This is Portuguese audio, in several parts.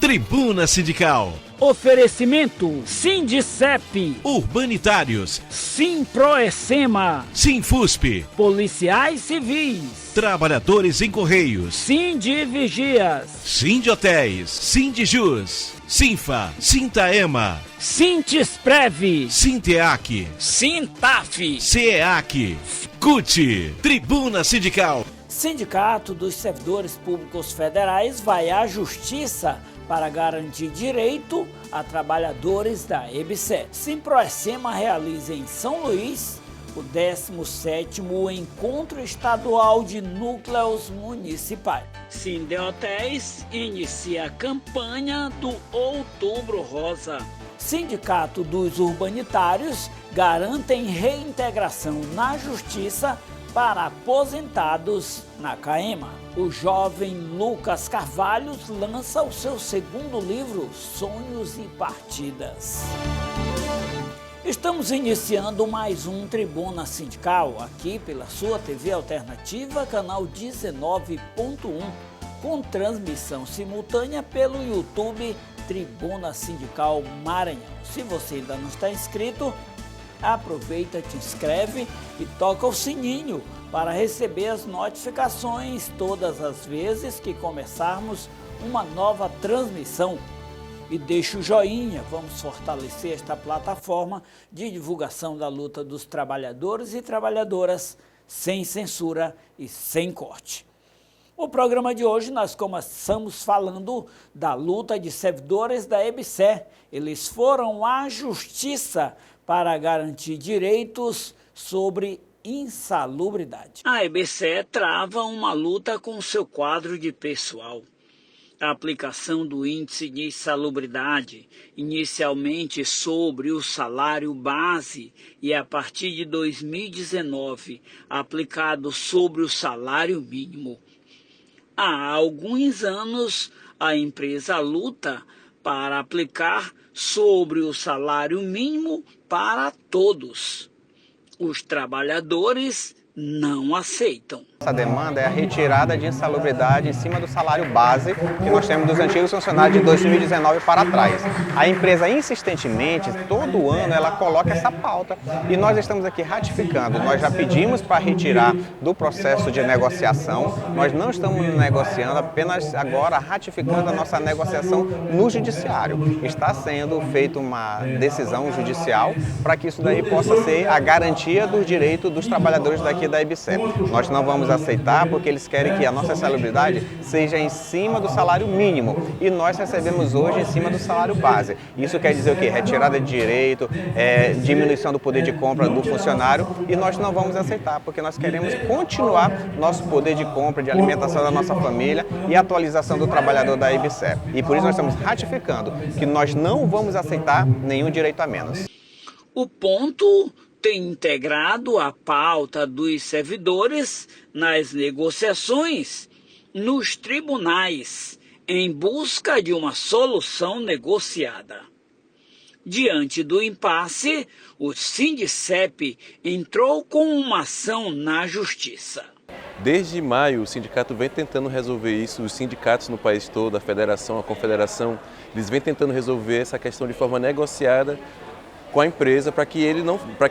Tribuna Sindical. Oferecimento Sindicep, Urbanitários, Simproecema, Sinfusp, Policiais Civis, Trabalhadores em Correios, Sindivigias, Sindhotéis, Sindijus, Sinfa, Sintaema, Sintisprev, Sinteac, Sintaf, CEAC, CUT, Tribuna Sindical. Sindicato dos Servidores Públicos Federais vai à Justiça para garantir direito a trabalhadores da EBSER. Simproecema realiza em São Luís o 17º Encontro Estadual de Núcleos Municipais. Sindhotéis inicia a campanha do Outubro Rosa. Sindicato dos Urbanitários garantem reintegração na Justiça para aposentados na CAEMA. O jovem Lucas Carvalhos lança o seu segundo livro, Sonhos e Partidas. Estamos iniciando mais um Tribuna Sindical, aqui pela sua TV Alternativa, canal 19.1, com transmissão simultânea pelo YouTube Tribuna Sindical Maranhão. Se você ainda não está inscrito, aproveita, te inscreve e toca o sininho para receber as notificações todas as vezes que começarmos uma nova transmissão. E deixa o joinha, vamos fortalecer esta plataforma de divulgação da luta dos trabalhadores e trabalhadoras sem censura e sem corte. O programa de hoje nós começamos falando da luta de servidores da EBSER. Eles foram à Justiça para garantir direitos sobre insalubridade. A EBSER trava uma luta com seu quadro de pessoal. A aplicação do índice de insalubridade, inicialmente sobre o salário base e a partir de 2019 aplicado sobre o salário mínimo. Há alguns anos a empresa luta para aplicar sobre o salário mínimo para todos. Os trabalhadores não aceitam. Essa demanda é a retirada de insalubridade em cima do salário base que nós temos dos antigos funcionários de 2019 para trás. A empresa insistentemente, todo ano, ela coloca essa pauta e nós estamos aqui ratificando. Nós já pedimos para retirar do processo de negociação, nós não estamos negociando, apenas agora ratificando a nossa negociação no judiciário. Está sendo feita uma decisão judicial para que isso daí possa ser a garantia dos direitos dos trabalhadores daqui da EBSER. Nós não vamos aceitar porque eles querem que a nossa insalubridade seja em cima do salário mínimo e nós recebemos hoje em cima do salário base. Isso quer dizer o quê? Retirada de direito, diminuição do poder de compra do funcionário e nós não vamos aceitar porque nós queremos continuar nosso poder de compra, de alimentação da nossa família e atualização do trabalhador da EBSER. E por isso nós estamos ratificando que nós não vamos aceitar nenhum direito a menos. O ponto tem integrado a pauta dos servidores nas negociações nos tribunais, em busca de uma solução negociada. Diante do impasse, o Sindicep entrou com uma ação na Justiça. Desde maio, o sindicato vem tentando resolver isso, os sindicatos no país todo, a federação, a confederação, eles vêm tentando resolver essa questão de forma negociada com a empresa para que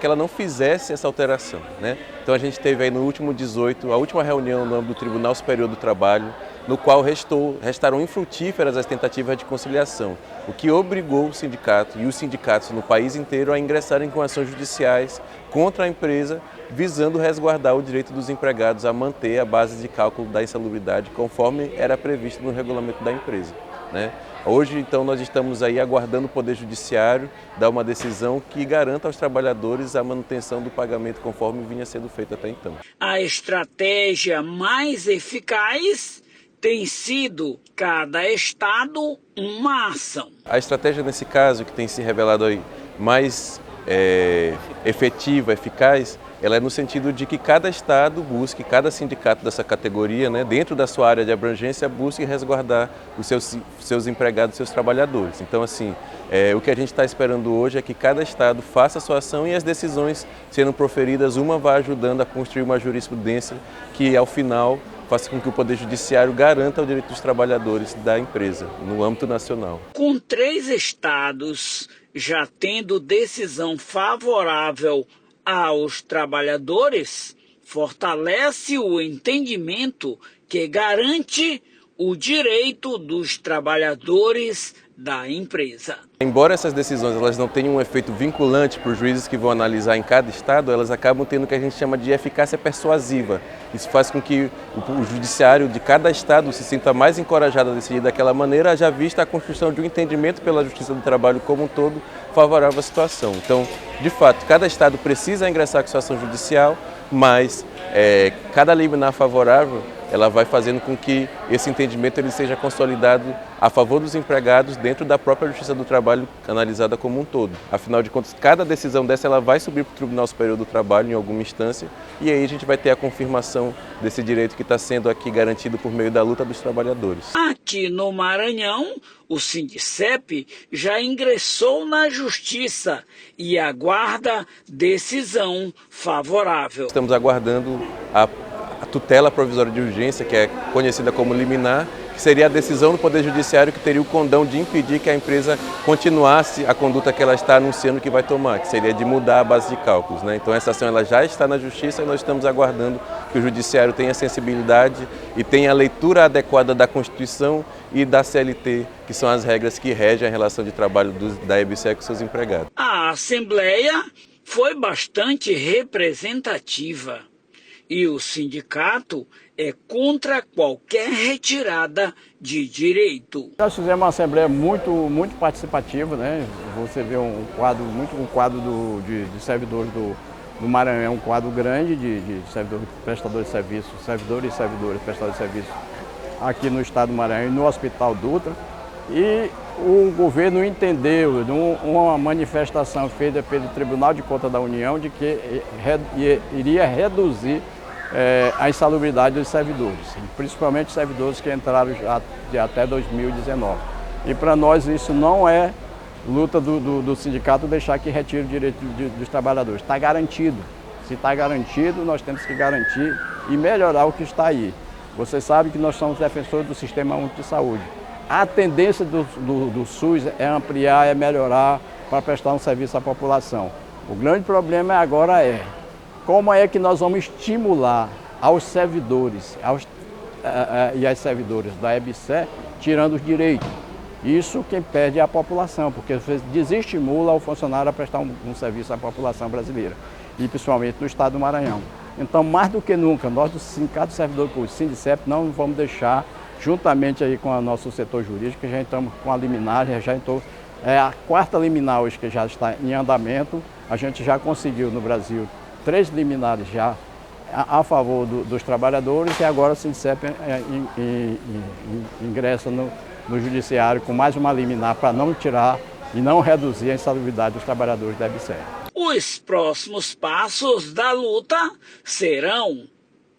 ela não fizesse essa alteração, né? Então a gente teve aí no último 18, a última reunião no âmbito do Tribunal Superior do Trabalho, no qual restaram infrutíferas as tentativas de conciliação, o que obrigou o sindicato e os sindicatos no país inteiro a ingressarem com ações judiciais contra a empresa, visando resguardar o direito dos empregados a manter a base de cálculo da insalubridade conforme era previsto no regulamento da empresa, né? Hoje, então, nós estamos aí aguardando o Poder Judiciário dar uma decisão que garanta aos trabalhadores a manutenção do pagamento conforme vinha sendo feito até então. A estratégia mais eficaz tem sido cada estado uma ação. A estratégia nesse caso, que tem se revelado aí mais efetiva, eficaz, ela é no sentido de que cada estado busque, cada sindicato dessa categoria, né, dentro da sua área de abrangência, busque resguardar os seus empregados, seus trabalhadores. Então, assim, o que a gente está esperando hoje é que cada estado faça a sua ação e as decisões sendo proferidas, uma vai ajudando a construir uma jurisprudência que, ao final, faça com que o Poder Judiciário garanta o direito dos trabalhadores da empresa, no âmbito nacional. Com 3 estados já tendo decisão favorável aos trabalhadores, fortalece o entendimento que garante o direito dos trabalhadores da empresa. Embora essas decisões elas não tenham um efeito vinculante para os juízes que vão analisar em cada estado, elas acabam tendo o que a gente chama de eficácia persuasiva. Isso faz com que o judiciário de cada estado se sinta mais encorajado a decidir daquela maneira, haja vista a construção de um entendimento pela Justiça do Trabalho como um todo favorável à situação. Então, de fato, cada estado precisa ingressar com sua ação judicial, mas cada liminar favorável ela vai fazendo com que esse entendimento ele seja consolidado a favor dos empregados dentro da própria Justiça do Trabalho analisada como um todo. Afinal de contas, cada decisão dessa ela vai subir para o Tribunal Superior do Trabalho em alguma instância e aí a gente vai ter a confirmação desse direito que está sendo aqui garantido por meio da luta dos trabalhadores. Aqui no Maranhão, o Sindicep já ingressou na Justiça e aguarda decisão favorável. Estamos aguardando a tutela provisória de urgência, que é conhecida como liminar, que seria a decisão do Poder Judiciário que teria o condão de impedir que a empresa continuasse a conduta que ela está anunciando que vai tomar, que seria de mudar a base de cálculos, né? Então essa ação ela já está na Justiça e nós estamos aguardando que o Judiciário tenha sensibilidade e tenha a leitura adequada da Constituição e da CLT, que são as regras que regem a relação de trabalho da EBSER com seus empregados. A Assembleia foi bastante representativa. E o sindicato é contra qualquer retirada de direito. Nós fizemos uma assembleia muito participativa, né? Você vê um quadro de servidores do Maranhão, um quadro grande de servidores, prestadores de serviço, servidores e servidoras, prestadores de serviço aqui no estado do Maranhão e no Hospital Dutra. E o governo entendeu uma manifestação feita pelo Tribunal de Contas da União de que iria reduzir a insalubridade dos servidores, principalmente servidores que entraram já até 2019. E para nós isso não é luta do sindicato deixar que retire o direito dos trabalhadores. Está garantido. Se está garantido, nós temos que garantir e melhorar o que está aí. Você sabe que nós somos defensores do Sistema Único de Saúde. A tendência do SUS é ampliar, é melhorar para prestar um serviço à população. O grande problema agora é como é que nós vamos estimular aos servidores e às servidoras da EBSER tirando os direitos. Isso quem perde é a população, porque você desestimula o funcionário a prestar um serviço à população brasileira, e principalmente no estado do Maranhão. Então, mais do que nunca, nós do Sindicato de Servidores Públicos, Sindicep, não vamos deixar, juntamente aí com o nosso setor jurídico, já estamos com a liminar, a 4ª liminar hoje que já está em andamento. A gente já conseguiu no Brasil 3 liminares já a favor dos trabalhadores e agora o Sindicep ingressa no Judiciário com mais uma liminar para não tirar e não reduzir a insalubridade dos trabalhadores da EBSER. Os próximos passos da luta serão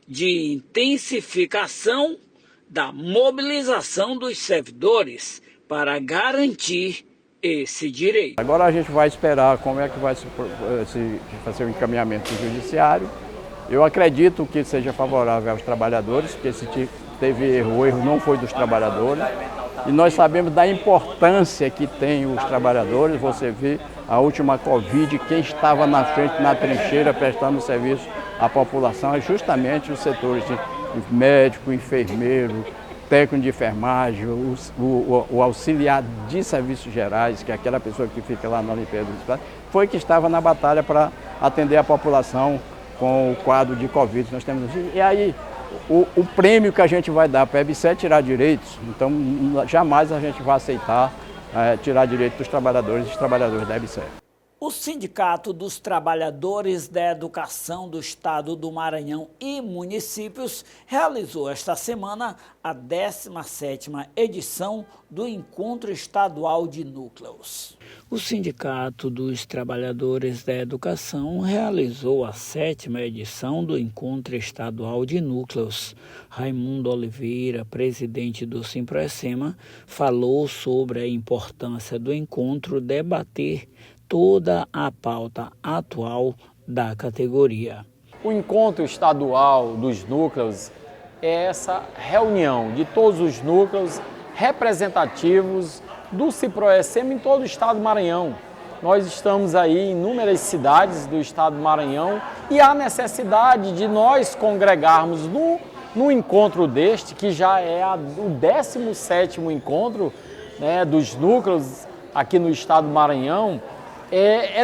de intensificação da mobilização dos servidores para garantir esse direito. Agora a gente vai esperar como é que vai se fazer o encaminhamento do Judiciário. Eu acredito que seja favorável aos trabalhadores, porque se teve erro, o erro não foi dos trabalhadores. E nós sabemos da importância que tem os trabalhadores. Você vê a última Covid, quem estava na frente, na trincheira, prestando serviço à população, é justamente os setores de médico, enfermeiro, técnico de enfermagem, o auxiliar de serviços gerais, que é aquela pessoa que fica lá na limpeza do hospital, foi que estava na batalha para atender a população com o quadro de Covid que nós temos. E aí, o prêmio que a gente vai dar para a EBSER é tirar direitos, então jamais a gente vai aceitar tirar direitos dos trabalhadores e dos trabalhadores da EBSER. O Sindicato dos Trabalhadores da Educação do Estado do Maranhão e municípios realizou esta semana a 17ª edição do Encontro Estadual de Núcleos. O Sindicato dos Trabalhadores da Educação realizou a 7ª edição do Encontro Estadual de Núcleos. Raimundo Oliveira, presidente do Simproecema, falou sobre a importância do encontro debater toda a pauta atual da categoria. O encontro estadual dos núcleos é essa reunião de todos os núcleos representativos do Ciproecema em todo o estado do Maranhão. Nós estamos aí em inúmeras cidades do estado do Maranhão e há necessidade de nós congregarmos no encontro deste, que já é o 17º encontro, né, dos núcleos aqui no estado do Maranhão, é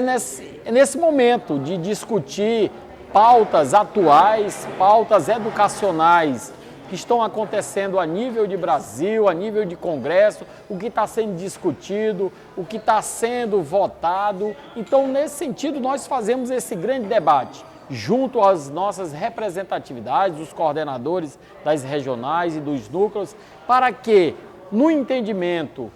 nesse momento de discutir pautas atuais, pautas educacionais que estão acontecendo a nível de Brasil, a nível de Congresso, o que está sendo discutido, o que está sendo votado. Então, nesse sentido, nós fazemos esse grande debate junto às nossas representatividades, os coordenadores das regionais e dos núcleos, para que, no entendimento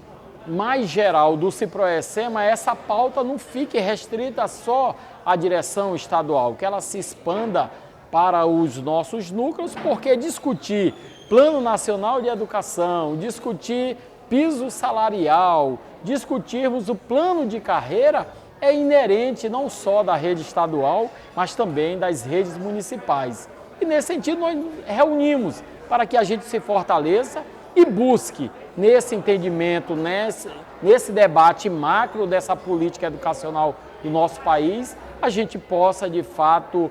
mais geral do Ciproecema, essa pauta não fique restrita só à direção estadual, que ela se expanda para os nossos núcleos, porque discutir Plano Nacional de Educação, discutir piso salarial, discutirmos o plano de carreira é inerente não só da rede estadual, mas também das redes municipais. E nesse sentido nós reunimos para que a gente se fortaleça e busque nesse entendimento, nesse debate macro dessa política educacional do nosso país, a gente possa de fato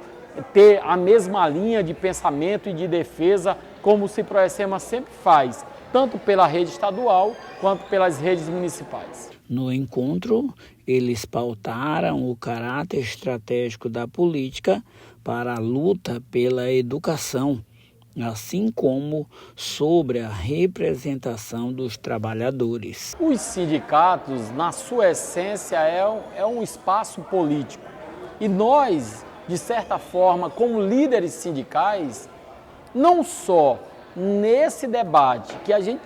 ter a mesma linha de pensamento e de defesa como o Ciproecema sempre faz, tanto pela rede estadual quanto pelas redes municipais. No encontro, eles pautaram o caráter estratégico da política para a luta pela educação, assim como sobre a representação dos trabalhadores. Os sindicatos, na sua essência, é um espaço político. E nós, de certa forma, como líderes sindicais, não só nesse debate que a gente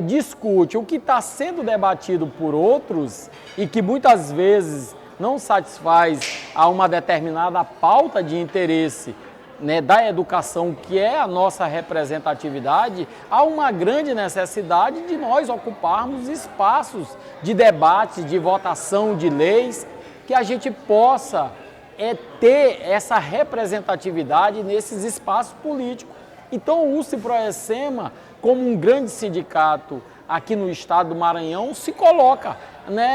discute o que está sendo debatido por outros e que muitas vezes não satisfaz a uma determinada pauta de interesse da educação, que é a nossa representatividade, há uma grande necessidade de nós ocuparmos espaços de debate, de votação de leis, que a gente possa ter essa representatividade nesses espaços políticos. Então o Ciproecema, como um grande sindicato aqui no estado do Maranhão, se coloca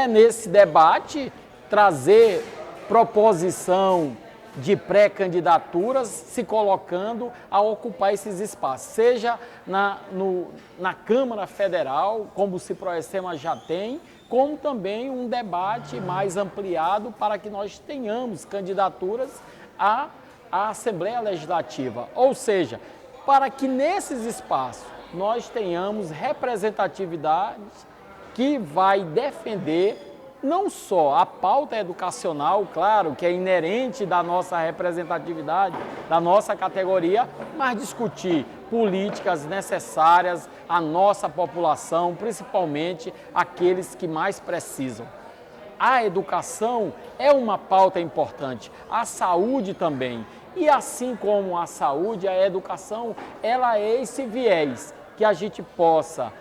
nesse debate, trazer proposição de pré-candidaturas, se colocando a ocupar esses espaços, seja na Câmara Federal, como o Ciproecema já tem, como também um debate mais ampliado para que nós tenhamos candidaturas à Assembleia Legislativa. Ou seja, para que nesses espaços nós tenhamos representatividade que vai defender não só a pauta educacional, claro, que é inerente da nossa representatividade, da nossa categoria, mas discutir políticas necessárias à nossa população, principalmente aqueles que mais precisam. A educação é uma pauta importante, a saúde também. E assim como a saúde, a educação, ela é esse viés que a gente possa,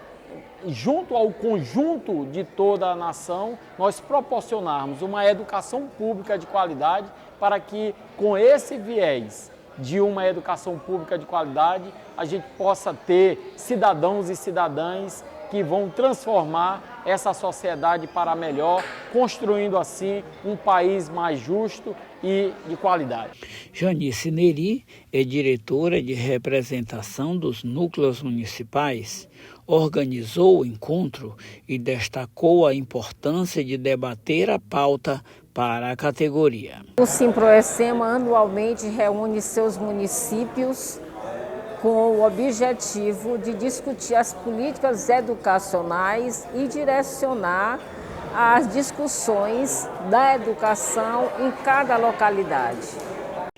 junto ao conjunto de toda a nação, nós proporcionarmos uma educação pública de qualidade para que, com esse viés de uma educação pública de qualidade, a gente possa ter cidadãos e cidadãs que vão transformar essa sociedade para melhor, construindo assim um país mais justo e de qualidade. Janice Neri é diretora de representação dos núcleos municipais, organizou o encontro e destacou a importância de debater a pauta para a categoria. O Ciproecema anualmente reúne seus municípios com o objetivo de discutir as políticas educacionais e direcionar as discussões da educação em cada localidade.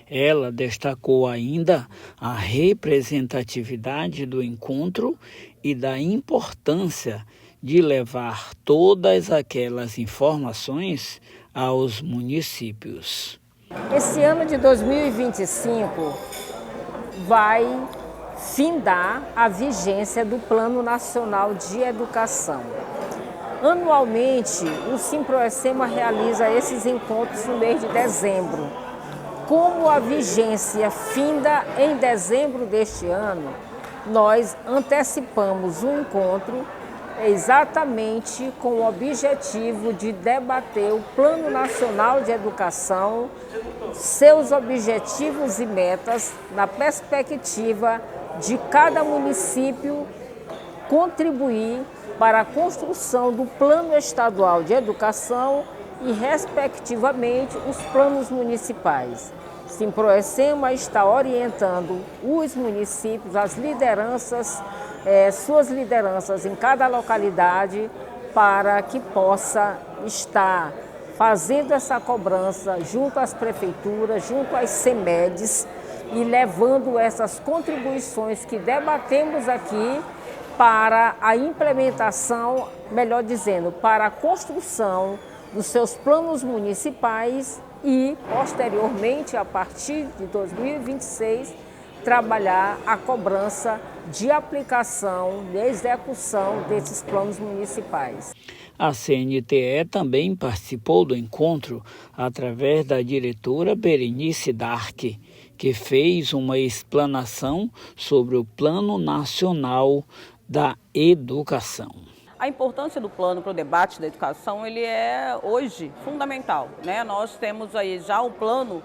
Ela destacou ainda a representatividade do encontro e da importância de levar todas aquelas informações aos municípios. Esse ano de 2025 vai findar a vigência do Plano Nacional de Educação. Anualmente, o Ciproecema realiza esses encontros no mês de dezembro. Como a vigência finda em dezembro deste ano, nós antecipamos um encontro exatamente com o objetivo de debater o Plano Nacional de Educação, seus objetivos e metas, na perspectiva de cada município contribuir para a construção do Plano Estadual de Educação e, respectivamente, os planos municipais. Simproecema está orientando os municípios, as lideranças, suas lideranças em cada localidade, para que possa estar fazendo essa cobrança junto às prefeituras, junto às CEMEDs e levando essas contribuições que debatemos aqui para a implementação, melhor dizendo, para a construção dos seus planos municipais e, posteriormente, a partir de 2026, trabalhar a cobrança de aplicação e execução desses planos municipais. A CNTE também participou do encontro através da diretora Berenice Dark, que fez uma explanação sobre o Plano Nacional da Educação. A importância do plano para o debate da educação, ele é hoje fundamental, né? Nós temos aí já o plano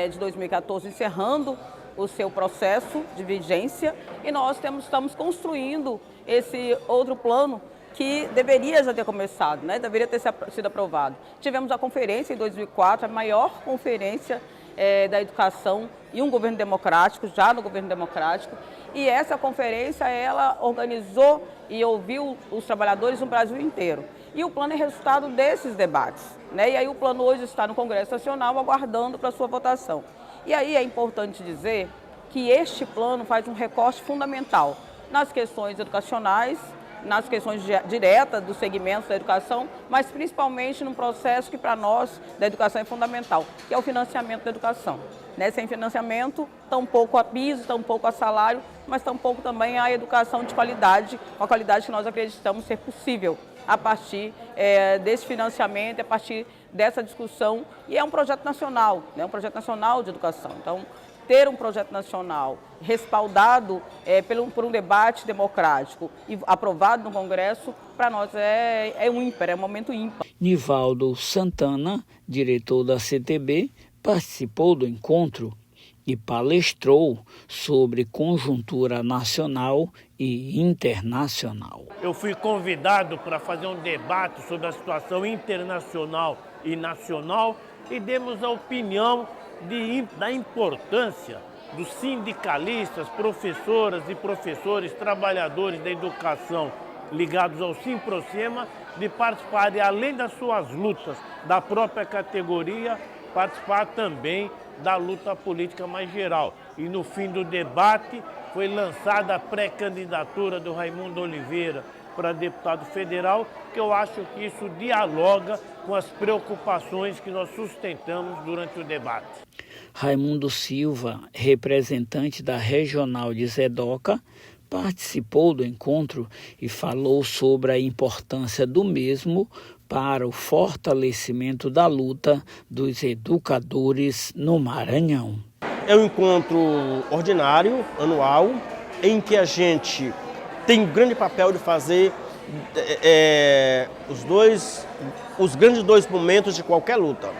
de 2014 encerrando o seu processo de vigência e nós estamos construindo esse outro plano que deveria já ter começado, né? Deveria ter sido aprovado. Tivemos a conferência em 2004, a maior conferência da educação e um governo democrático, já no governo democrático, e essa conferência ela organizou e ouviu os trabalhadores no Brasil inteiro. E o plano é resultado desses debates, né? E aí o plano hoje está no Congresso Nacional aguardando para sua votação. E aí é importante dizer que este plano faz um recorte fundamental nas questões educacionais, nas questões diretas dos segmentos da educação, mas principalmente num processo que para nós da educação é fundamental, que é o financiamento da educação. Né? Sem financiamento, tampouco a piso, tampouco a salário, mas tampouco também a educação de qualidade, uma qualidade que nós acreditamos ser possível a partir desse financiamento, a partir dessa discussão. E é um projeto nacional, né? Um projeto nacional de educação. Então, ter um projeto nacional respaldado por um debate democrático e aprovado no Congresso, para nós é um ímpar, é um momento ímpar. Nivaldo Santana, diretor da CTB, participou do encontro e palestrou sobre conjuntura nacional e internacional. Eu fui convidado para fazer um debate sobre a situação internacional e nacional e demos a opinião da importância dos sindicalistas, professoras e professores, trabalhadores da educação ligados ao Simproecema, de participarem, além das suas lutas da própria categoria, participar também da luta política mais geral. E no fim do debate foi lançada a pré-candidatura do Raimundo Oliveira para deputado federal, que eu acho que isso dialoga com as preocupações que nós sustentamos durante o debate. Raimundo Silva, representante da Regional de Zedoca, participou do encontro e falou sobre a importância do mesmo para o fortalecimento da luta dos educadores no Maranhão. É um encontro ordinário, anual, em que a gente tem um grande papel de fazer os grandes dois momentos de qualquer luta,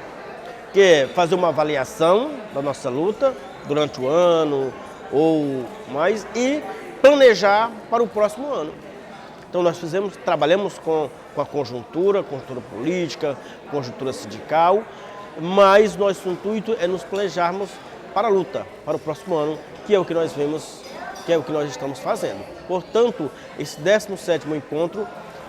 que é fazer uma avaliação da nossa luta durante o ano ou mais e planejar para o próximo ano. Então nós trabalhamos com a conjuntura política, conjuntura sindical, mas nosso intuito é nos planejarmos para a luta, para o próximo ano, que é o que nós vemos, que é o que nós estamos fazendo. Portanto, esse 17º encontro,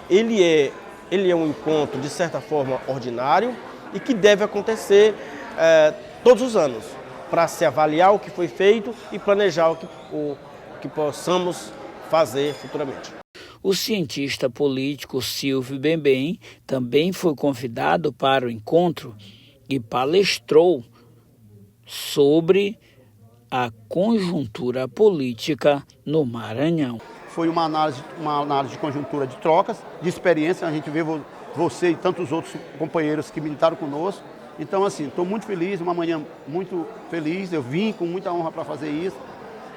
ele é um encontro, de certa forma, ordinário e que deve acontecer todos os anos, para se avaliar o que foi feito e planejar o que possamos fazer futuramente. O cientista político Silvio Bembem também foi convidado para o encontro e palestrou sobre a conjuntura política no Maranhão. Foi uma análise de conjuntura de trocas, de experiência. A gente vê você e tantos outros companheiros que militaram conosco Então, assim, estou muito feliz, uma manhã muito feliz, eu vim com muita honra para fazer isso,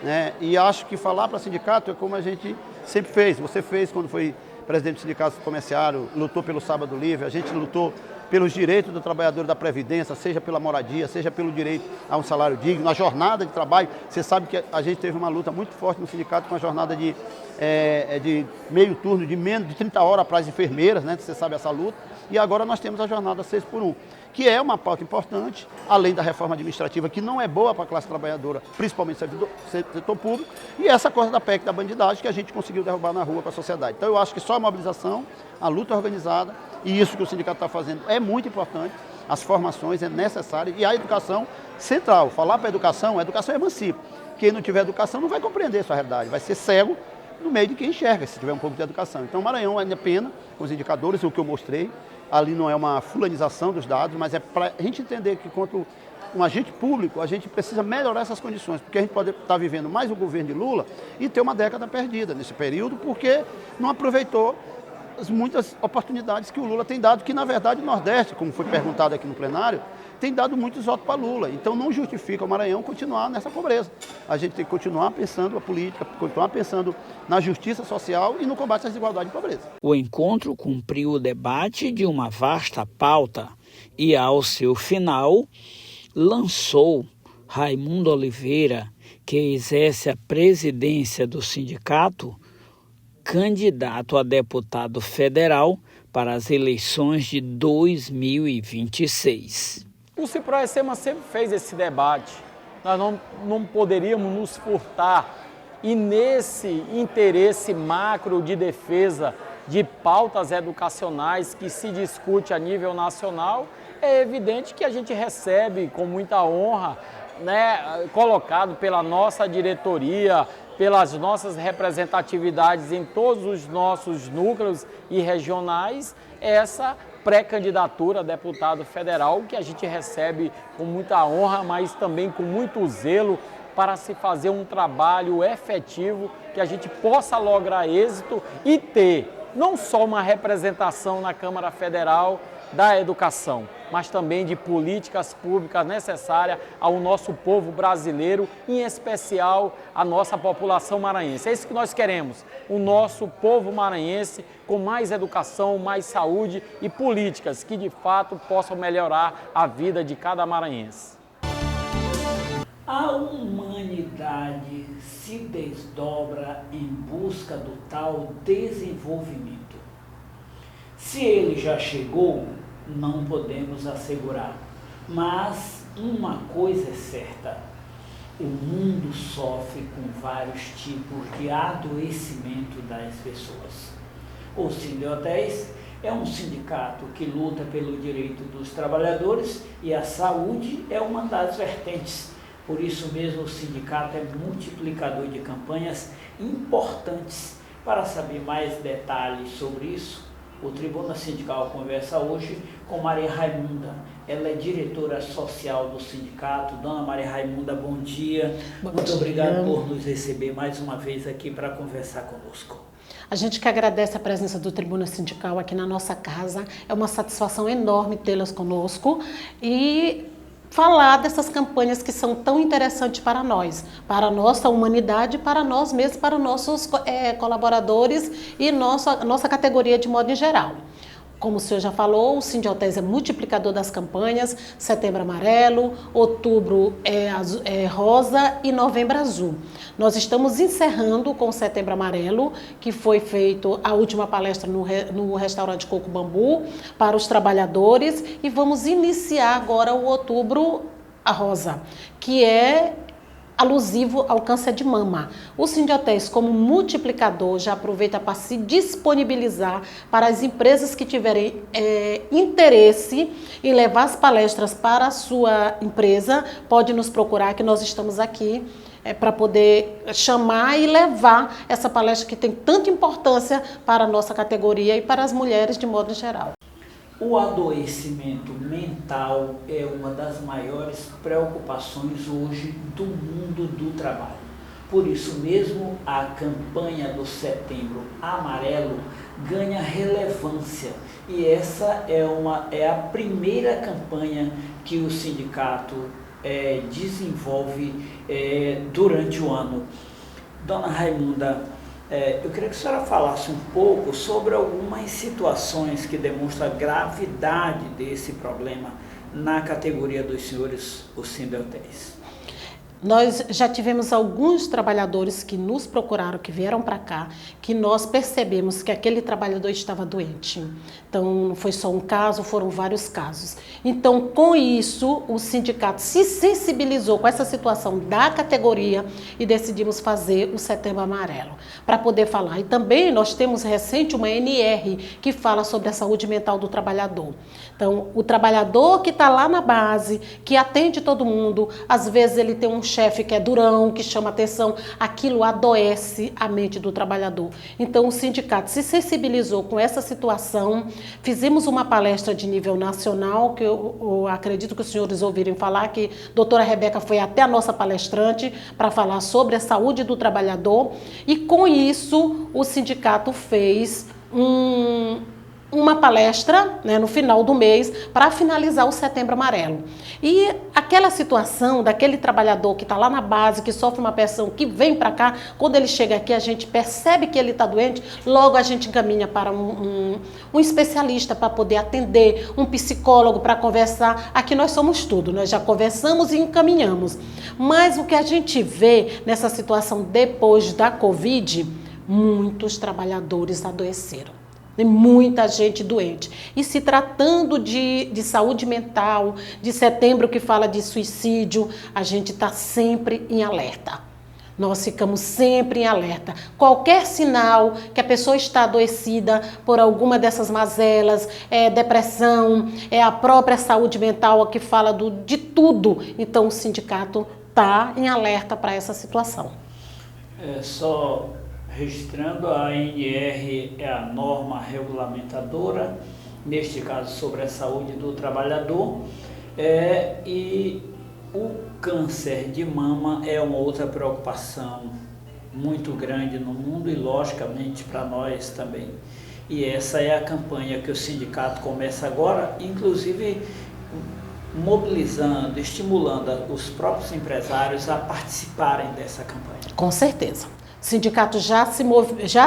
né? E acho que falar para o sindicato é como a gente sempre fez. Você fez quando foi presidente do Sindicato Comerciário, lutou pelo Sábado Livre, a gente lutou pelos direitos do trabalhador da Previdência, seja pela moradia, seja pelo direito a um salário digno, a jornada de trabalho. Você sabe que a gente teve uma luta muito forte no sindicato com a jornada de meio turno, de menos de 30 horas para as enfermeiras, né? Você sabe essa luta. E agora nós temos a jornada 6x1, que é uma pauta importante, além da reforma administrativa, que não é boa para a classe trabalhadora, principalmente setor público, e essa coisa da PEC da bandidagem que a gente conseguiu derrubar na rua para a sociedade. Então eu acho que só a mobilização, a luta organizada, e isso que o sindicato está fazendo é muito importante, as formações é necessário, e a educação central. Falar para a educação emancipa. Quem não tiver educação não vai compreender a sua realidade, vai ser cego no meio de quem enxerga, se tiver um pouco de educação. Então o Maranhão ainda pena com os indicadores, o que eu mostrei, ali não é uma fulanização dos dados, mas é para a gente entender que, quanto um agente público, a gente precisa melhorar essas condições, porque a gente pode estar vivendo mais o governo de Lula e ter uma década perdida nesse período, porque não aproveitou as muitas oportunidades que o Lula tem dado, que na verdade o Nordeste, como foi perguntado aqui no plenário, tem dado muitos votos para Lula. Então não justifica o Maranhão continuar nessa pobreza. A gente tem que continuar pensando a política, continuar pensando na justiça social e no combate às desigualdades e pobreza. O encontro cumpriu o debate de uma vasta pauta e, ao seu final, lançou Raimundo Oliveira, que exerce a presidência do sindicato, candidato a deputado federal para as eleições de 2026. O Ciproesema sempre fez esse debate. Nós não poderíamos nos furtar. E nesse interesse macro de defesa de pautas educacionais que se discute a nível nacional, é evidente que a gente recebe com muita honra, né, colocado pela nossa diretoria, pelas nossas representatividades em todos os nossos núcleos e regionais, essa pré-candidatura a deputado federal, que a gente recebe com muita honra, mas também com muito zelo para se fazer um trabalho efetivo, que a gente possa lograr êxito e ter não só uma representação na Câmara Federal da educação, mas também de políticas públicas necessárias ao nosso povo brasileiro, em especial a nossa população maranhense. É isso que nós queremos, o nosso povo maranhense com mais educação, mais saúde e políticas que de fato possam melhorar a vida de cada maranhense. A humanidade se desdobra em busca do tal desenvolvimento. Se ele já chegou, não podemos assegurar. Mas uma coisa é certa: o mundo sofre com vários tipos de adoecimento das pessoas. O Sindiotéis é um sindicato que luta pelo direito dos trabalhadores e a saúde é uma das vertentes. Por isso mesmo, o sindicato é multiplicador de campanhas importantes. Para saber mais detalhes sobre isso, o Tribuna Sindical conversa hoje com Maria Raimunda. Ela é diretora social do sindicato. Dona Maria Raimunda, bom dia. Muito obrigado por nos receber mais uma vez aqui para conversar conosco. A gente que agradece a presença do Tribuna Sindical aqui na nossa casa. É uma satisfação enorme tê-las conosco e falar dessas campanhas que são tão interessantes para nós, para a nossa humanidade, para nós mesmos, para nossos colaboradores e nossa categoria de modo em geral. Como o senhor já falou, o Sindiotéis é multiplicador das campanhas, Setembro Amarelo, Outubro é Rosa e Novembro Azul. Nós estamos encerrando com o Setembro Amarelo, que foi feito a última palestra no restaurante Coco Bambu para os trabalhadores, e vamos iniciar agora o Outubro Rosa, que é alusivo ao câncer de mama. O Sindiotéis, como multiplicador, já aproveita para se disponibilizar para as empresas que tiverem interesse em levar as palestras para a sua empresa, pode nos procurar, que nós estamos aqui para poder chamar e levar essa palestra que tem tanta importância para a nossa categoria e para as mulheres de modo geral. O adoecimento mental é uma das maiores preocupações hoje do mundo do trabalho. Por isso mesmo, a campanha do Setembro Amarelo ganha relevância. E essa é a primeira campanha que o sindicato desenvolve durante o ano. Dona Raimunda, eu queria que a senhora falasse um pouco sobre algumas situações que demonstram a gravidade desse problema na categoria dos senhores, os Sindhotéis. Nós já tivemos alguns trabalhadores que nos procuraram, que vieram para cá, que nós percebemos que aquele trabalhador estava doente. Então, não foi só um caso, foram vários casos. Então, com isso, o sindicato se sensibilizou com essa situação da categoria e decidimos fazer o Setembro Amarelo, para poder falar. E também nós temos recente uma NR que fala sobre a saúde mental do trabalhador. Então, o trabalhador que está lá na base, que atende todo mundo, às vezes ele tem um chefe que é durão, que chama atenção, aquilo adoece a mente do trabalhador. Então, o sindicato se sensibilizou com essa situação, fizemos uma palestra de nível nacional, que eu acredito que os senhores ouviram falar, que a doutora Rebeca foi até a nossa palestrante para falar sobre a saúde do trabalhador, e com isso o sindicato fez uma palestra, né, no final do mês, para finalizar o Setembro Amarelo. E aquela situação daquele trabalhador que está lá na base, que sofre uma pressão, que vem para cá, quando ele chega aqui, a gente percebe que ele está doente, logo a gente encaminha para um especialista para poder atender, um psicólogo para conversar. Aqui nós somos tudo, nós já conversamos e encaminhamos. Mas o que a gente vê nessa situação depois da Covid, muitos trabalhadores adoeceram. Tem muita gente doente. E se tratando de saúde mental, de setembro que fala de suicídio, a gente está sempre em alerta. Nós ficamos sempre em alerta. Qualquer sinal que a pessoa está adoecida por alguma dessas mazelas, depressão, a própria saúde mental que fala de tudo. Então o sindicato está em alerta para essa situação. Registrando, a NR é a norma regulamentadora, neste caso sobre a saúde do trabalhador, e o câncer de mama é uma outra preocupação muito grande no mundo e, logicamente, para nós também. E essa é a campanha que o sindicato começa agora, inclusive mobilizando, estimulando os próprios empresários a participarem dessa campanha. Com certeza. O sindicato já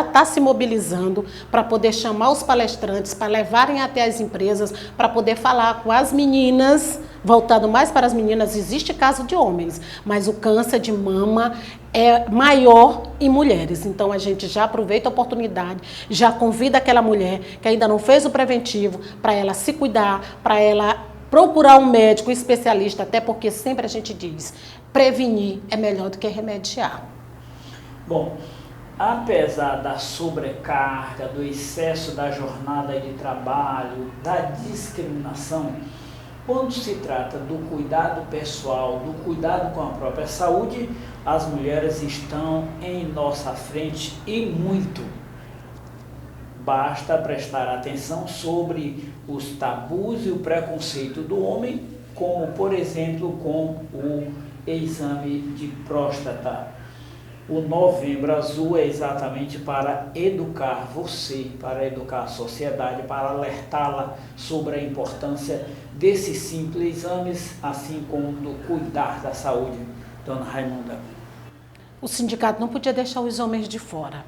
está se mobilizando para poder chamar os palestrantes, para levarem até as empresas, para poder falar com as meninas, voltando mais para as meninas, existe caso de homens, mas o câncer de mama é maior em mulheres. Então a gente já aproveita a oportunidade, já convida aquela mulher que ainda não fez o preventivo, para ela se cuidar, para ela procurar um médico especialista, até porque sempre a gente diz, prevenir é melhor do que remediar. Bom, apesar da sobrecarga, do excesso da jornada de trabalho, da discriminação, quando se trata do cuidado pessoal, do cuidado com a própria saúde, as mulheres estão em nossa frente e muito. Basta prestar atenção sobre os tabus e o preconceito do homem, como, por exemplo, com o exame de próstata. O Novembro Azul é exatamente para educar você, para educar a sociedade, para alertá-la sobre a importância desses simples exames, assim como do cuidar da saúde. Dona Raimunda. O sindicato não podia deixar os homens de fora.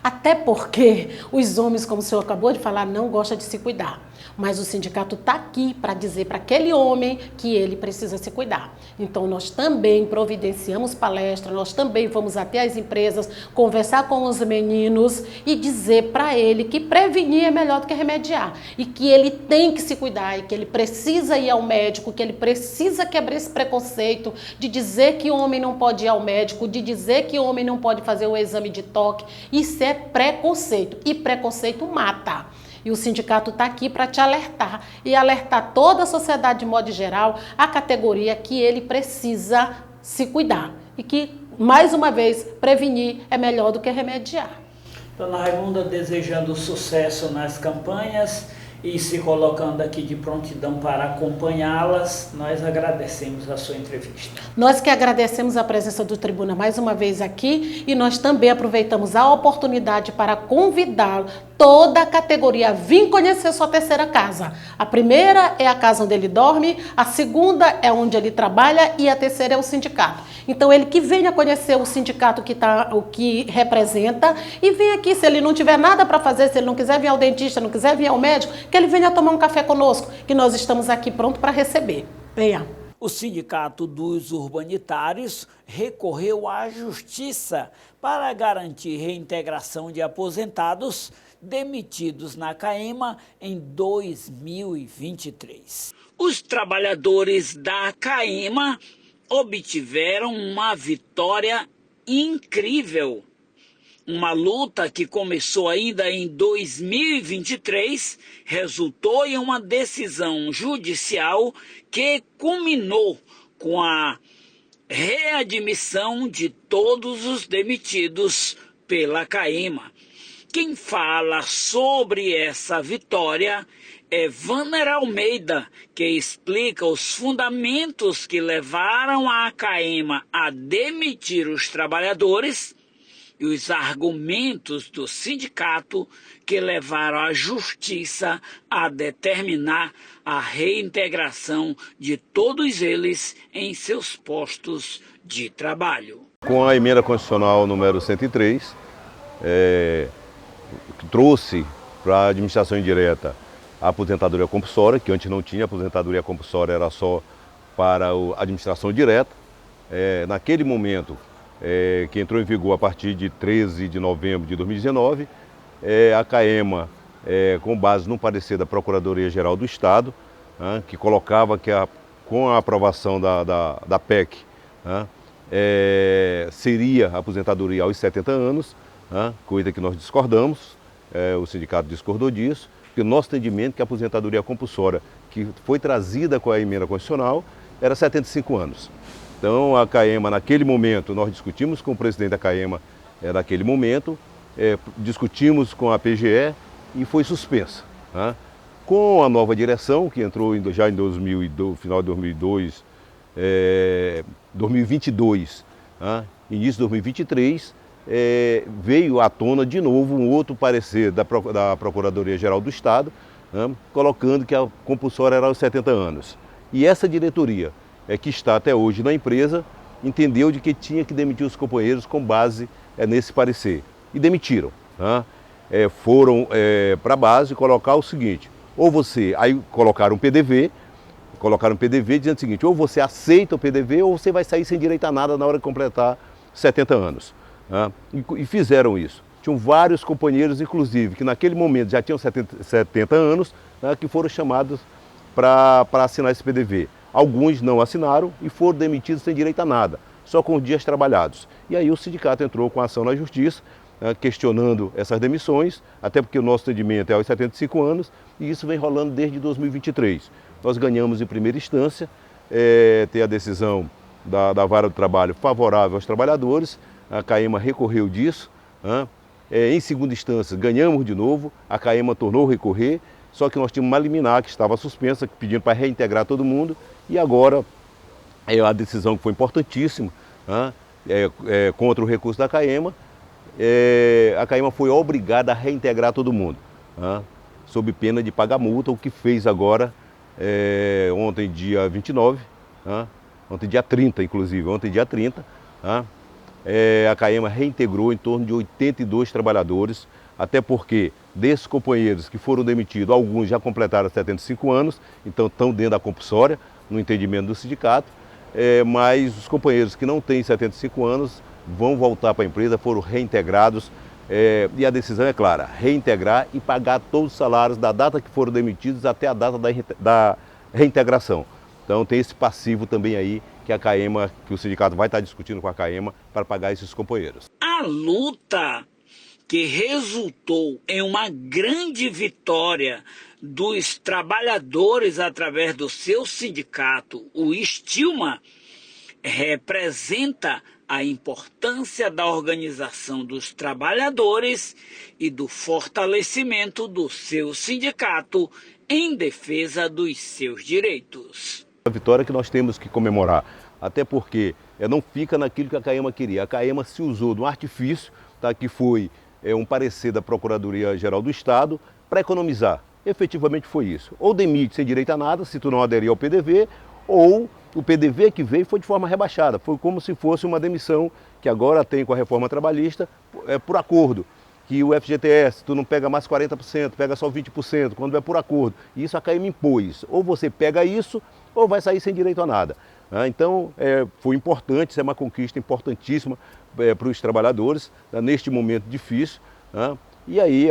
Até porque os homens, como o senhor acabou de falar, não gostam de se cuidar. Mas o sindicato está aqui para dizer para aquele homem que ele precisa se cuidar. Então, nós também providenciamos palestra, nós também vamos até as empresas, conversar com os meninos e dizer para ele que prevenir é melhor do que remediar. E que ele tem que se cuidar, e que ele precisa ir ao médico, que ele precisa quebrar esse preconceito de dizer que o homem não pode ir ao médico, de dizer que o homem não pode fazer o exame de toque. Isso é preconceito, e preconceito mata. E o sindicato está aqui para te alertar e alertar toda a sociedade de modo geral, a categoria que ele precisa se cuidar. E que, mais uma vez, prevenir é melhor do que remediar. Dona Raimunda, desejando sucesso nas campanhas e se colocando aqui de prontidão para acompanhá-las. Nós agradecemos a sua entrevista. Nós que agradecemos a presença do Tribuna mais uma vez aqui e nós também aproveitamos a oportunidade para convidar toda a categoria a vir conhecer sua terceira casa. A primeira é a casa onde ele dorme, a segunda é onde ele trabalha e a terceira é o sindicato. Então ele que venha conhecer o sindicato o que representa e vem aqui, se ele não tiver nada para fazer, se ele não quiser vir ao dentista, não quiser vir ao médico, que ele venha tomar um café conosco, que nós estamos aqui pronto para receber. Venha. O Sindicato dos Urbanitários recorreu à Justiça para garantir reintegração de aposentados demitidos na CAEMA em 2023. Os trabalhadores da CAEMA obtiveram uma vitória incrível. Uma luta que começou ainda em 2023 resultou em uma decisão judicial que culminou com a readmissão de todos os demitidos pela CAEMA. Quem fala sobre essa vitória é Vanner Almeida, que explica os fundamentos que levaram a CAEMA a demitir os trabalhadores e os argumentos do sindicato que levaram a Justiça a determinar a reintegração de todos eles em seus postos de trabalho. Com a emenda constitucional número 103, que trouxe para a administração indireta a aposentadoria compulsória, que antes não tinha, a aposentadoria compulsória era só para a administração direta. Naquele momento, que entrou em vigor a partir de 13 de novembro de 2019, a CAEMA, com base no parecer da Procuradoria-Geral do Estado, que colocava que com a aprovação da PEC, seria a aposentadoria aos 70 anos, coisa que nós discordamos, o sindicato discordou disso, porque o nosso entendimento é que a aposentadoria compulsória que foi trazida com a emenda constitucional era 75 anos. Então a CAEMA, naquele momento, nós discutimos com o presidente da CAEMA, naquele momento, discutimos com a PGE e foi suspensa. Com a nova direção, que entrou já em final de 2022, início de 2023, veio à tona de novo um outro parecer da Procuradoria-Geral do Estado, colocando que a compulsória era aos 70 anos. E essa diretoria, que está até hoje na empresa, entendeu de que tinha que demitir os companheiros com base nesse parecer. E demitiram. Foram para a base colocar o seguinte, aí colocaram um PDV dizendo o seguinte, ou você aceita o PDV ou você vai sair sem direito a nada na hora de completar 70 anos. E fizeram isso. Tinham vários companheiros, inclusive, que naquele momento já tinham 70 anos, que foram chamados para assinar esse PDV. Alguns não assinaram e foram demitidos sem direito a nada, só com dias trabalhados. E aí o sindicato entrou com ação na Justiça, questionando essas demissões, até porque o nosso entendimento é aos 75 anos, e isso vem rolando desde 2023. Nós ganhamos em primeira instância, ter a decisão da Vara do Trabalho favorável aos trabalhadores, a CAEMA recorreu disso, em segunda instância ganhamos de novo, a CAEMA tornou recorrer, só que nós tínhamos uma liminar que estava suspensa, pedindo para reintegrar todo mundo, e agora a decisão que foi importantíssima, contra o recurso da CAEMA, a CAEMA foi obrigada a reintegrar todo mundo, sob pena de pagar multa, o que fez agora, ontem dia 29, ontem dia 30 inclusive, a CAEMA reintegrou em torno de 82 trabalhadores, até porque desses companheiros que foram demitidos, alguns já completaram 75 anos, então estão dentro da compulsória, no entendimento do sindicato, mas os companheiros que não têm 75 anos vão voltar para a empresa, foram reintegrados, e a decisão é clara, reintegrar e pagar todos os salários da data que foram demitidos até a data da reintegração. Então tem esse passivo também aí que a CAEMA, que o sindicato vai estar discutindo com a CAEMA para pagar esses companheiros. A luta que resultou em uma grande vitória dos trabalhadores através do seu sindicato, o Estilma, representa a importância da organização dos trabalhadores e do fortalecimento do seu sindicato em defesa dos seus direitos. A vitória que nós temos que comemorar, até porque não fica naquilo que a CAEMA queria. A CAEMA se usou de um artifício, tá, que foi um parecer da Procuradoria-Geral do Estado para economizar. Efetivamente foi isso. Ou demite sem direito a nada, se tu não aderir ao PDV, ou o PDV que veio foi de forma rebaixada. Foi como se fosse uma demissão que agora tem com a reforma trabalhista por acordo. Que o FGTS, tu não pega mais 40%, pega só 20%, quando é por acordo. E isso a CAEMA impôs. Ou você pega isso, ou vai sair sem direito a nada. Então, foi importante, isso é uma conquista importantíssima para os trabalhadores, neste momento difícil. E aí,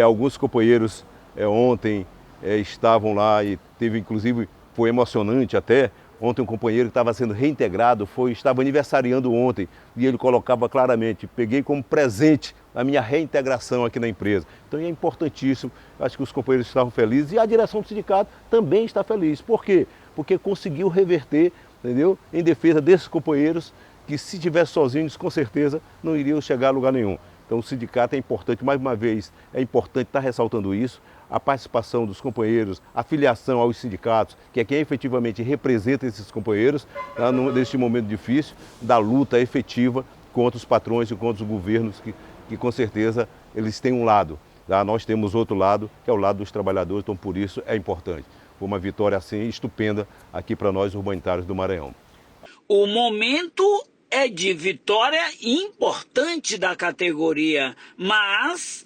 alguns companheiros ontem estavam lá e teve, inclusive, foi emocionante até. Ontem um companheiro que estava sendo reintegrado estava aniversariando ontem e ele colocava claramente, peguei como presente a minha reintegração aqui na empresa. Então é importantíssimo, acho que os companheiros estavam felizes e a direção do sindicato também está feliz. Por quê? Porque conseguiu reverter, entendeu? Em defesa desses companheiros que, se tivessem sozinhos, com certeza não iriam chegar a lugar nenhum. Então o sindicato é importante, mais uma vez, é importante estar ressaltando isso, a participação dos companheiros, a filiação aos sindicatos, que é quem efetivamente representa esses companheiros, tá, neste momento difícil, da luta efetiva contra os patrões e contra os governos, que com certeza eles têm um lado, tá? Nós temos outro lado, que é o lado dos trabalhadores, então por isso é importante. Foi uma vitória assim estupenda aqui para nós urbanitários do Maranhão. O momento é de vitória importante da categoria, mas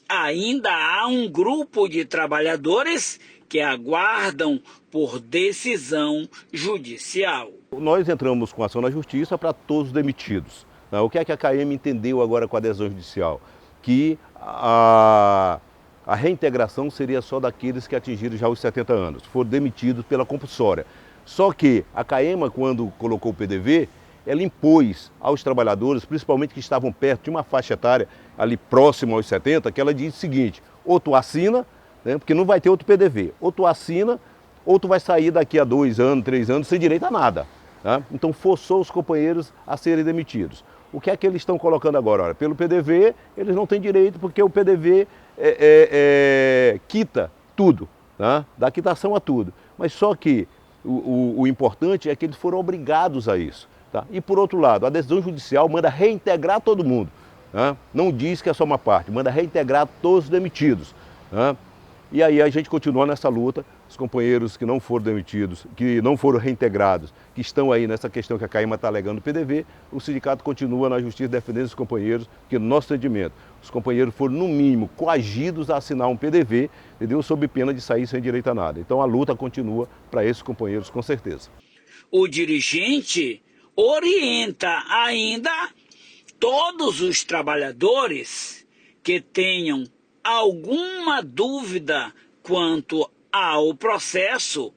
ainda há um grupo de trabalhadores que aguardam por decisão judicial. Nós entramos com ação na justiça para todos os demitidos. O que é que a CAEMA entendeu agora com a adesão judicial? Que a reintegração seria só daqueles que atingiram já os 70 anos, foram demitidos pela compulsória. Só que a CAEMA, quando colocou o PDV, ela impôs aos trabalhadores, principalmente que estavam perto de uma faixa etária ali próximo aos 70, que ela diz o seguinte: ou tu assina, né, porque não vai ter outro PDV, ou tu assina, ou tu vai sair daqui a 2 anos, 3 anos sem direito a nada. Tá? Então forçou os companheiros a serem demitidos. O que é que eles estão colocando agora? Olha, pelo PDV eles não têm direito, porque o PDV quita tudo, tá? Dá quitação a tudo. Mas só que o importante é que eles foram obrigados a isso. Tá? E por outro lado, a decisão judicial manda reintegrar todo mundo. Tá? Não diz que é só uma parte, manda reintegrar todos os demitidos. Tá? E aí a gente continua nessa luta, os companheiros que não foram demitidos, que não foram reintegrados, que estão aí nessa questão que a CAEMA está alegando o PDV, o sindicato continua na justiça defendendo os companheiros, porque no nosso entendimento, os companheiros foram no mínimo coagidos a assinar um PDV, entendeu? Sob pena de sair sem direito a nada. Então a luta continua para esses companheiros, com certeza. O dirigente orienta ainda todos os trabalhadores que tenham alguma dúvida quanto ao processo,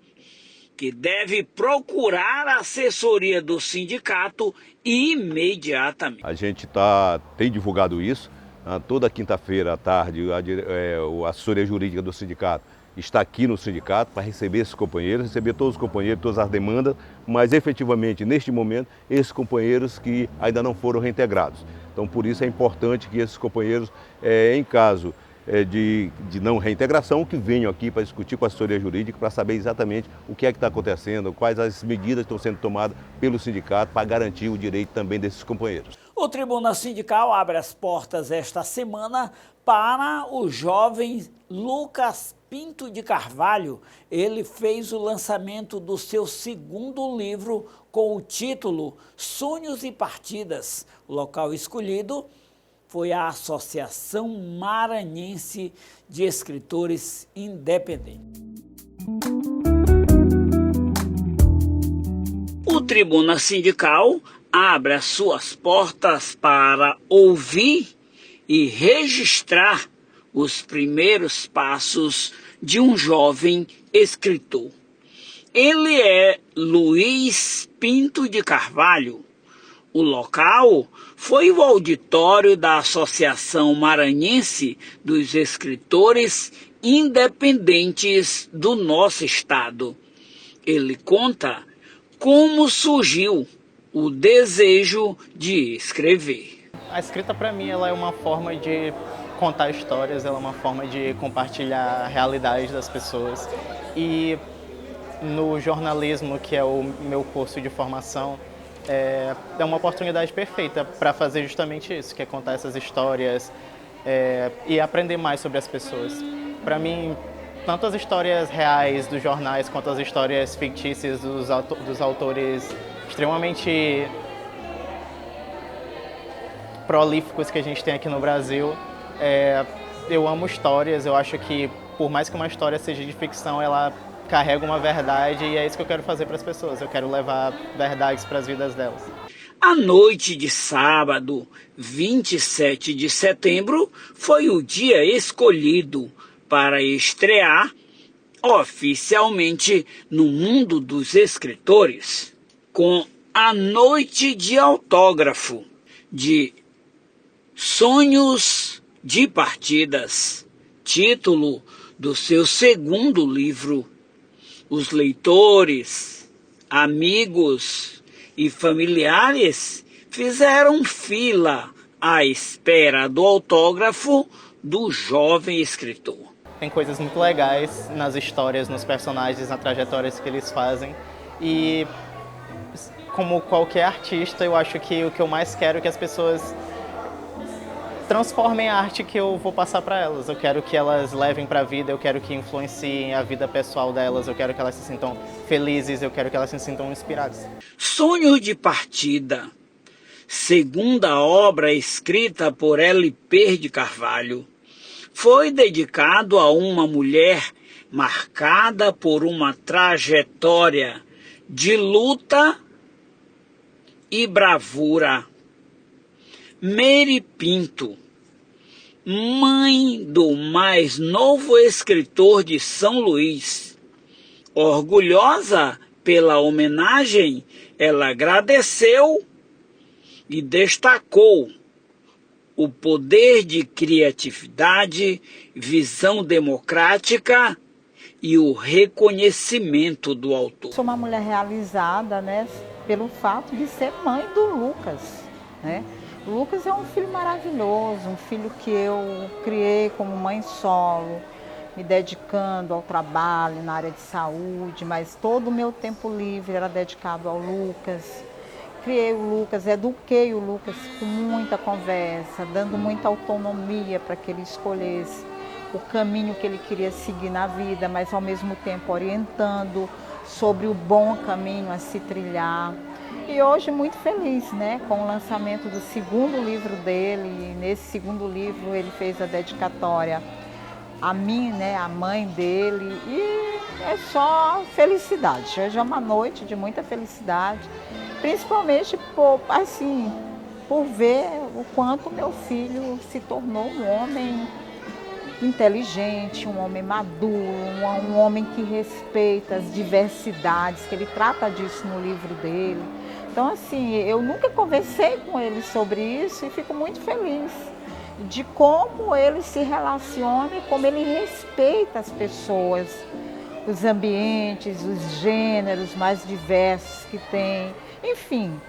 que deve procurar a assessoria do sindicato imediatamente. A gente tem divulgado isso, toda quinta-feira à tarde a assessoria jurídica do sindicato está aqui no sindicato para receber esses companheiros, receber todos os companheiros, todas as demandas, mas efetivamente, neste momento, esses companheiros que ainda não foram reintegrados. Então, por isso é importante que esses companheiros, em caso de não reintegração, que venham aqui para discutir com a assessoria jurídica, para saber exatamente o que é que está acontecendo, quais as medidas estão sendo tomadas pelo sindicato para garantir o direito também desses companheiros. O Tribuna Sindical abre as portas esta semana para o jovem Lucas Pinto de Carvalho. Ele fez o lançamento do seu segundo livro com o título Sonhos e Partidas. O local escolhido foi a Associação Maranhense de Escritores Independentes. O Tribuna Sindical abre as suas portas para ouvir e registrar os primeiros passos de um jovem escritor. Ele é Luiz Pinto de Carvalho. O local foi o auditório da Associação Maranhense dos Escritores Independentes do nosso estado. Ele conta como surgiu o desejo de escrever. A escrita para mim ela é uma forma de contar histórias, ela é uma forma de compartilhar a realidade das pessoas. E no jornalismo, que é o meu curso de formação, é uma oportunidade perfeita para fazer justamente isso, que é contar essas histórias e aprender mais sobre as pessoas. Para mim, tanto as histórias reais dos jornais quanto as histórias fictícias dos autores extremamente prolíficos que a gente tem aqui no Brasil, eu amo histórias. Eu acho que, por mais que uma história seja de ficção, ela carrega uma verdade e é isso que eu quero fazer para as pessoas. Eu quero levar verdades para as vidas delas. A noite de sábado, 27 de setembro, foi o dia escolhido para estrear oficialmente no mundo dos escritores, com a Noite de Autógrafo de Sonhos de Partidas, título do seu segundo livro. Os leitores, amigos e familiares fizeram fila à espera do autógrafo do jovem escritor. Tem coisas muito legais nas histórias, nos personagens, nas trajetórias que eles fazem. E como qualquer artista, eu acho que o que eu mais quero é que as pessoas transformem a arte que eu vou passar para elas. Eu quero que elas levem para a vida, eu quero que influenciem a vida pessoal delas, eu quero que elas se sintam felizes, eu quero que elas se sintam inspiradas. Sonho de Partida, segunda obra escrita por L.P. de Carvalho, foi dedicado a uma mulher marcada por uma trajetória de luta e bravura. Meire Pinto, mãe do mais novo escritor de São Luís. Orgulhosa pela homenagem, ela agradeceu e destacou o poder de criatividade, visão democrática e o reconhecimento do autor. Sou uma mulher realizada, né, pelo fato de ser mãe do Lucas, né? O Lucas é um filho maravilhoso, um filho que eu criei como mãe solo, me dedicando ao trabalho na área de saúde, mas todo o meu tempo livre era dedicado ao Lucas. Criei o Lucas, eduquei o Lucas com muita conversa, dando muita autonomia para que ele escolhesse o caminho que ele queria seguir na vida, mas ao mesmo tempo orientando sobre o bom caminho a se trilhar. E hoje muito feliz, né, com o lançamento do segundo livro dele. E nesse segundo livro ele fez a dedicatória a mim, né, a mãe dele, e é só felicidade. Hoje é uma noite de muita felicidade, principalmente por ver o quanto meu filho se tornou um homem inteligente, um homem maduro, um homem que respeita as diversidades, que ele trata disso no livro dele. Então, assim, eu nunca conversei com ele sobre isso e fico muito feliz de como ele se relaciona e como ele respeita as pessoas, os ambientes, os gêneros mais diversos que tem. Enfim,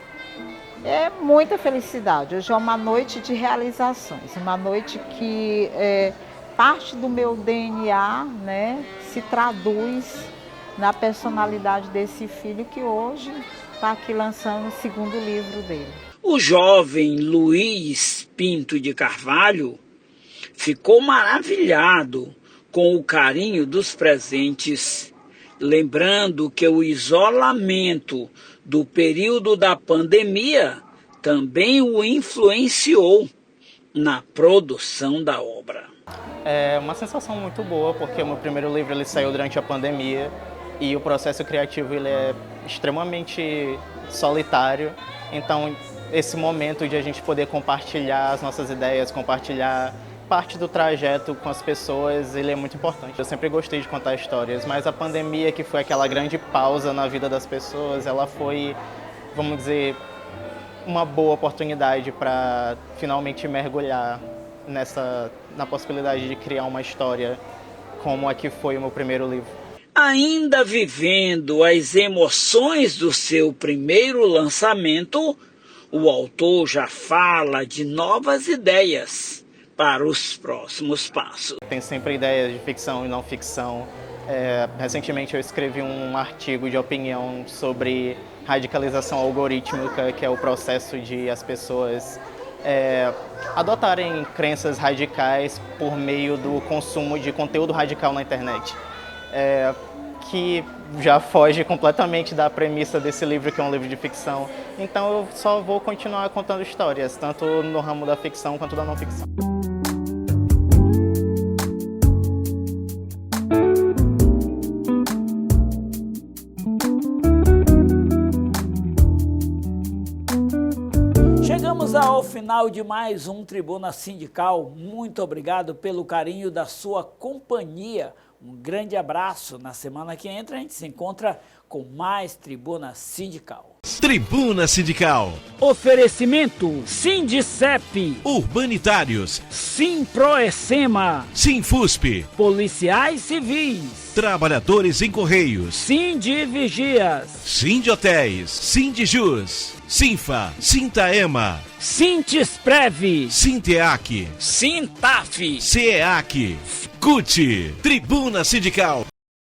é muita felicidade. Hoje é uma noite de realizações, uma noite que parte do meu DNA, né, se traduz na personalidade desse filho que hoje está aqui lançando o segundo livro dele. O jovem Luiz Pinto de Carvalho ficou maravilhado com o carinho dos presentes, lembrando que o isolamento do período da pandemia também o influenciou na produção da obra. É uma sensação muito boa, porque o meu primeiro livro ele saiu durante a pandemia e o processo criativo ele é extremamente solitário. Então, esse momento de a gente poder compartilhar as nossas ideias, compartilhar parte do trajeto com as pessoas, ele é muito importante. Eu sempre gostei de contar histórias, mas a pandemia, que foi aquela grande pausa na vida das pessoas, ela foi, vamos dizer, uma boa oportunidade para finalmente mergulhar na possibilidade de criar uma história como a que foi o meu primeiro livro. Ainda vivendo as emoções do seu primeiro lançamento, o autor já fala de novas ideias para os próximos passos. Tem sempre ideias de ficção e não ficção. Recentemente eu escrevi um artigo de opinião sobre radicalização algorítmica, que é o processo de as pessoas adotarem crenças radicais por meio do consumo de conteúdo radical na internet. Que já foge completamente da premissa desse livro, que é um livro de ficção. Então eu só vou continuar contando histórias, tanto no ramo da ficção quanto da não ficção. Chegamos ao final de mais um Tribuna Sindical. Muito obrigado pelo carinho da sua companhia. Um grande abraço. Na semana que entra a gente se encontra com mais Tribuna Sindical. Tribuna Sindical. Oferecimento Sindicep, Urbanitários, Simproecema, Sinfusp, Policiais Civis, Trabalhadores em Correios, Sindivigias, Sindhotéis, Sindijus, Sinfa, Sintaema, Sintisprev, Sinteac, Sintaf, CEAC, CUT. Tribuna Sindical.